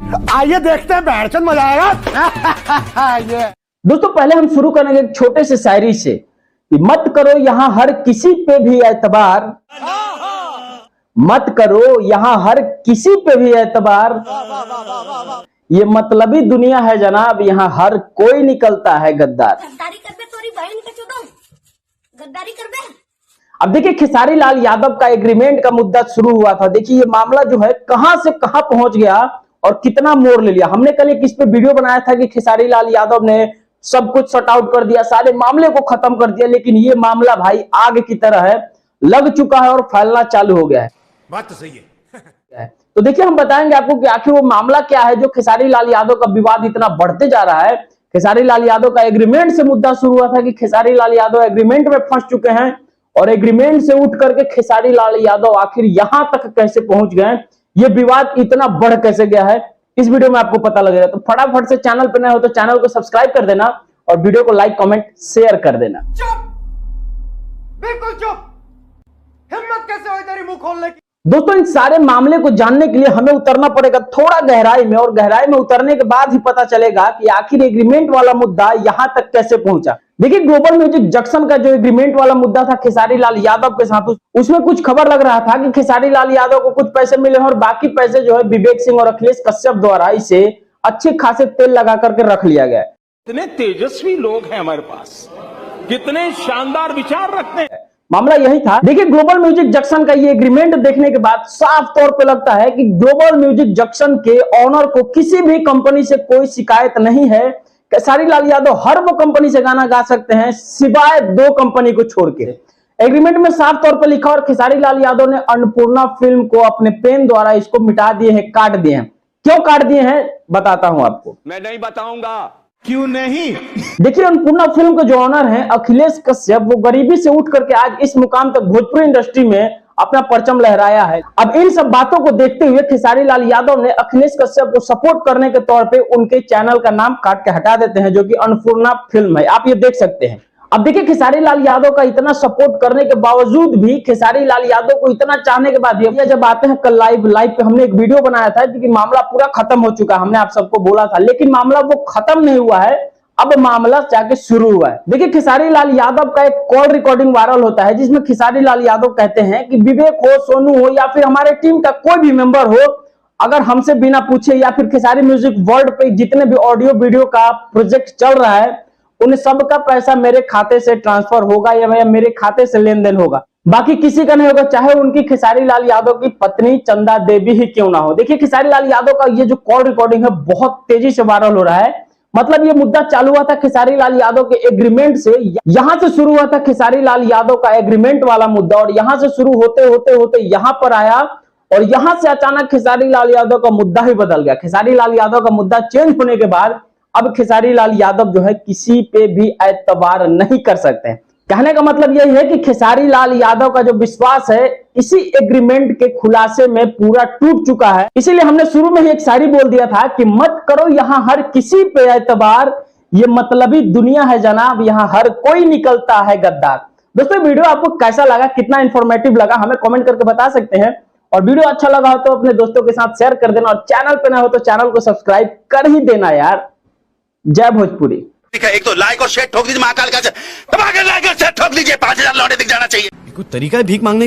आइए देखते हैं बैठचंद मजा आएगा। ये दोस्तों पहले हम शुरू करेंगे एक छोटे से शायरी से कि मत करो यहां हर किसी पे भी एतबार, मत करो यहां हर किसी पे भी एतबार, ये मतलबी दुनिया है जनाब, यहां हर कोई निकलता है गद्दार। गद्दारी कर बे तोरी बहन के चुदो, गद्दारी कर बे। अब देखिए खेसारी लाल यादव का एग्रीमेंट का मुद्दा शुरू हुआ था। देखिए ये मामला जो है कहां से कहां पहुंच गया और कितना मोड़ ले लिया। हमने कल एक इस पे वीडियो बनाया था कि खेसारी लाल यादव ने सब कुछ सॉर्ट आउट कर दिया, सारे मामले को खत्म कर दिया, लेकिन ये मामला भाई आग की तरह है, लग चुका है और फैलना चालू हो गया है। बात तो सही है। तो देखिए हम बताएंगे आपको कि आखिर वो मामला क्या है जो खेसारी लाल यादव का विवाद इतना बढ़ते जा रहा है। खेसारी लाल यादव का एग्रीमेंट से मुद्दा शुरू हुआ था कि खेसारी लाल यादव एग्रीमेंट में फंस चुके हैं और एग्रीमेंट से उठ करके खेसारी लाल यादव आखिर यहां तक कैसे पहुंच गए, ये विवाद इतना बढ़ कैसे गया है, इस वीडियो में आपको पता लगेगा। तो फटाफट से चैनल पर नए हो तो चैनल को सब्सक्राइब कर देना और वीडियो को लाइक कमेंट शेयर कर देना। चुप, बिल्कुल चुप। हिम्मत कैसे हुई तेरी मुंह खोलने की? दोस्तों इन सारे मामले को जानने के लिए हमें उतरना पड़ेगा थोड़ा गहराई में, और गहराई में उतरने के बाद ही पता चलेगा कि आखिर एग्रीमेंट वाला मुद्दा यहां तक कैसे पहुंचा। देखिए ग्लोबल म्यूजिक जंक्शन का जो एग्रीमेंट वाला मुद्दा था खेसारी लाल यादव के साथ, उसमें कुछ खबर लग रहा था कि खेसारी लाल यादव को कुछ पैसे मिले हैं और बाकी पैसे जो है विवेक सिंह और अखिलेश कश्यप द्वारा इसे अच्छे खासे तेल लगा करके रख लिया गया। कितने तेजस्वी लोग हैं हमारे पास, कितने शानदार विचार रखते हैं। मामला यही था। देखिए ग्लोबल म्यूजिक जंक्शन का ये एग्रीमेंट देखने के बाद साफ तौर पे लगता है कि ग्लोबल म्यूजिक जंक्शन के ऑनर को किसी भी कंपनी से कोई शिकायत नहीं है। खेसारी लाल यादव हर वो कंपनी से गाना गा सकते हैं सिवाय 2 कंपनी को छोड़ के। एग्रीमेंट में साफ तौर पर लिखा और खेसारी लाल यादव ने अन्नपूर्णा फिल्म को अपने पेन द्वारा इसको मिटा दिए हैं, काट दिए हैं। क्यों काट दिए हैं बताता हूं आपको। मैं नहीं बताऊंगा। क्यों नहीं? देखिए अन्नपूर्णा फिल्म के जो ऑनर हैं अखिलेश कश्यप, वो गरीबी से उठ करके आज इस मुकाम तक भोजपुरी इंडस्ट्री में अपना परचम लहराया है। अब इन सब बातों को देखते हुए खेसारी लाल यादव ने अखिलेश कश्यप को सपोर्ट करने के तौर पे उनके चैनल का नाम काट के हटा देते हैं, जो कि अन्नपूर्णा फिल्म है। आप ये देख सकते हैं। अब देखिए खेसारी लाल यादव का इतना सपोर्ट करने के बावजूद भी, खेसारी लाल यादव को इतना चाहने के बाद भी, जब आते हैं कल लाइव पे हमने एक वीडियो बनाया था कि मामला पूरा खत्म हो चुका, हमने आप सबको बोला था, लेकिन मामला वो खत्म नहीं हुआ है, अब मामला जाके शुरू हुआ है। देखिए खेसारी लाल यादव का एक कॉल रिकॉर्डिंग वायरल होता है जिसमें खेसारी लाल यादव कहते हैं कि विवेक हो, सोनू हो या फिर हमारे टीम का कोई भी मेंबर हो, अगर हमसे बिना पूछे या फिर खेसारी म्यूजिक वर्ल्ड पे जितने भी ऑडियो वीडियो का प्रोजेक्ट चल रहा है उन सबका पैसा मेरे खाते से ट्रांसफर होगा या मेरे खाते से लेन देन होगा, बाकी किसी का नहीं होगा, चाहे उनकी खेसारी लाल यादव की पत्नी चंदा देवी ही क्यों ना हो। देखिए खेसारी लाल यादव का ये जो कॉल रिकॉर्डिंग है बहुत तेजी से वायरल हो रहा है। मतलब ये मुद्दा चालू हुआ था खेसारी लाल यादव के एग्रीमेंट से, यहां से शुरू हुआ था खेसारी लाल यादव का एग्रीमेंट वाला मुद्दा, और यहां से शुरू होते होते होते यहां पर आया और यहां से अचानक खेसारी लाल यादव का मुद्दा ही बदल गया। खेसारी लाल यादव का मुद्दा चेंज होने के बाद अब खेसारी लाल यादव जो है किसी पे भी एतबार नहीं कर सकते हैं। कहने का मतलब यही है कि खेसारी लाल यादव का जो विश्वास है इसी एग्रीमेंट के खुलासे में पूरा टूट चुका है। इसीलिए हमने शुरू में ही एक शायरी बोल दिया था कि मत करो यहां हर किसी पे एतबार, ये मतलबी दुनिया है जनाब, यहां हर कोई निकलता है गद्दार। दोस्तों वीडियो आपको कैसा लगा, कितना इंफॉर्मेटिव लगा, हमें कमेंट करके बता सकते हैं। और वीडियो अच्छा लगा हो तो अपने दोस्तों के साथ शेयर कर देना और चैनल पे ना हो तो चैनल को सब्सक्राइब कर ही देना यार। जय भोजपुरी। ठीक है, एक तो लाइक और शेयर ठोक दीजिए, महाकाल का दबा के लाइक और शेयर ठोक दीजिए, 5000 लौटे दिख जाना चाहिए। कोई तरीका है भीख मांगने